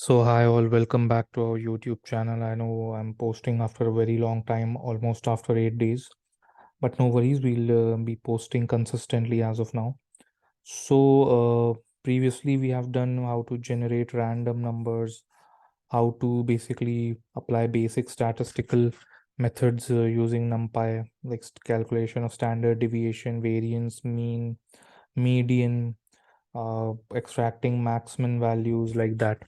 So hi all, welcome back to our YouTube channel. I know I'm posting after a very long time, almost after 8 days, but no worries, we'll be posting consistently as of now. So previously we have done how to generate random numbers, how to basically apply basic statistical methods using NumPy, like calculation of standard deviation, variance, mean, median, extracting maximum values like that.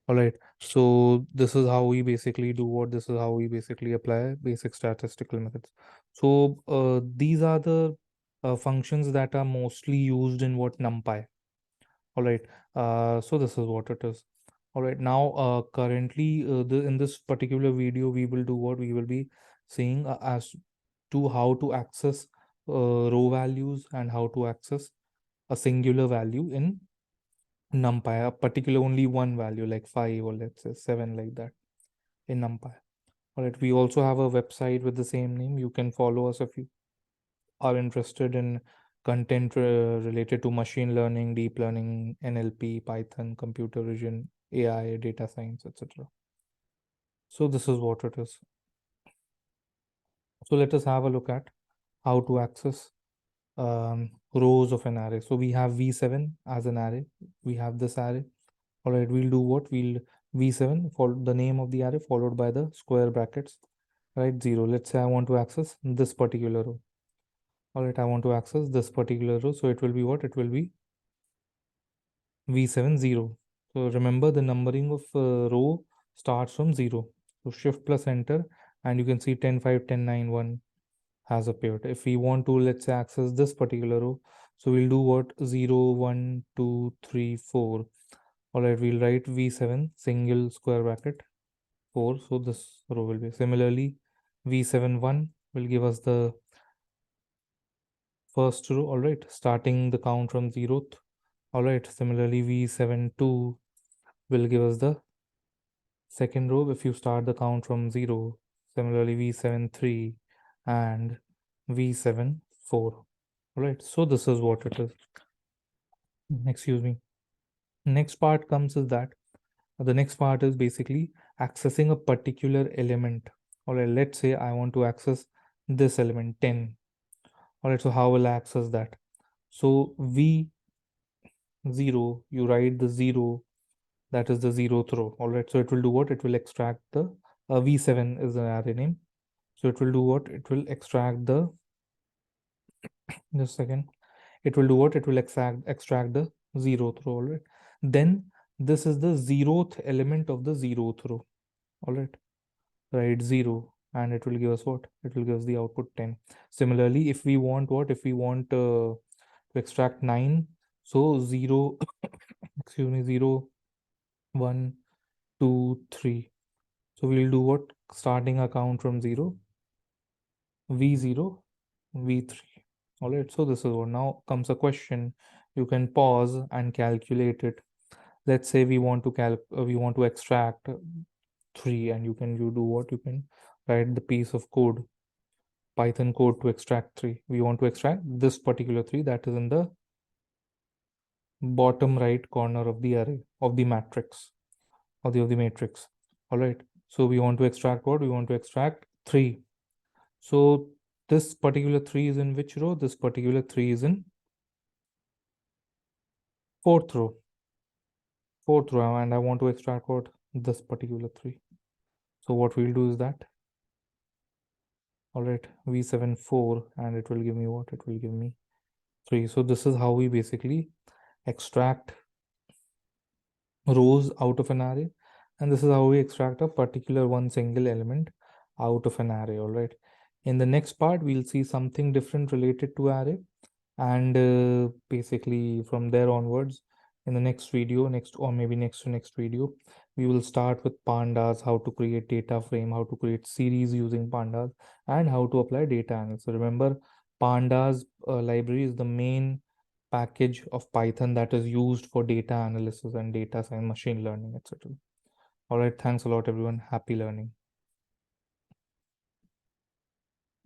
All right. So this is how we basically do what this is how we basically apply basic statistical methods. So these are the functions that are mostly used in what NumPy. All right. So this is what it is. All right. Now, currently, in this particular video, we will do what we will be seeing as to how to access row values and how to access a singular value in NumPy, a particular only one value like 5 or let's say 7 like that in NumPy. All right, we also have a website with the same name. You can follow us if you are interested in content related to machine learning, deep learning, NLP, Python, computer vision, AI, data science, etc. So this is what it is. So let us have a look at how to access rows of an array. So we have V7 as an array. We have this array. All right, we'll do what? We'll V7 for the name of the array followed by the square brackets, right? 0. Let's say I want to access this particular row. All right, I want to access this particular row. So it will be what? It will be V7 0. So remember the numbering of row starts from 0. So shift plus enter and you can see 10, 5, 10, 9, 1 has appeared. If we want to, let's say, access this particular row, so we'll do what? 0, 1, 2, 3, 4. All right, we'll write V7 single square bracket 4. So this row will be similarly V7 1 will give us the first row. All right, starting the count from 0th. All right, similarly V7 2 will give us the second row if you start the count from 0. Similarly V7 3 and V7 4. All right, so this is what it is. Excuse me. Next part comes is that the next part is basically accessing a particular element. All right, let's say I want to access this element 10. All right, so how will I access that? So V0, you write the 0, that is the 0th row. All right, so it will do what? It will extract the V7 is an array name. So it will do what? It will extract the, just a second. It will do what? It will extract the 0th row. All right. Then this is the 0th element of the 0th row. All right. Right, 0. And it will give us what? It will give us the output 10. Similarly, if we want what? If we want to extract 9, so 0, excuse me, 0, 1, 2, 3. So we'll do what? Starting a count from 0, V0, V3. All right, so this is what. Now comes a question. You can pause and calculate it. Let's say we want to we want to extract 3, and you do what? You can write the piece of code, Python code to extract 3. We want to extract this particular 3 that is in the bottom right corner of the array of the matrix of the matrix. All right. So we want to extract what? We want to extract 3. So this particular 3 is in which row? This particular 3 is in fourth row. Fourth row, and I want to extract what? This particular 3. So what we'll do is that, all right, V7 4, and it will give me what? It will give me 3. So this is how we basically extract rows out of an array, and this is how we extract a particular one single element out of an array. All right, in the next part we'll see something different related to array, and basically from there onwards in the next video, next or maybe next to next video, we will start with pandas, how to create data frame, how to create series using pandas, and how to apply data analysis. So remember, pandas library is the main package of Python that is used for data analysis and data science, machine learning, etc. All right, thanks a lot, everyone. Happy learning.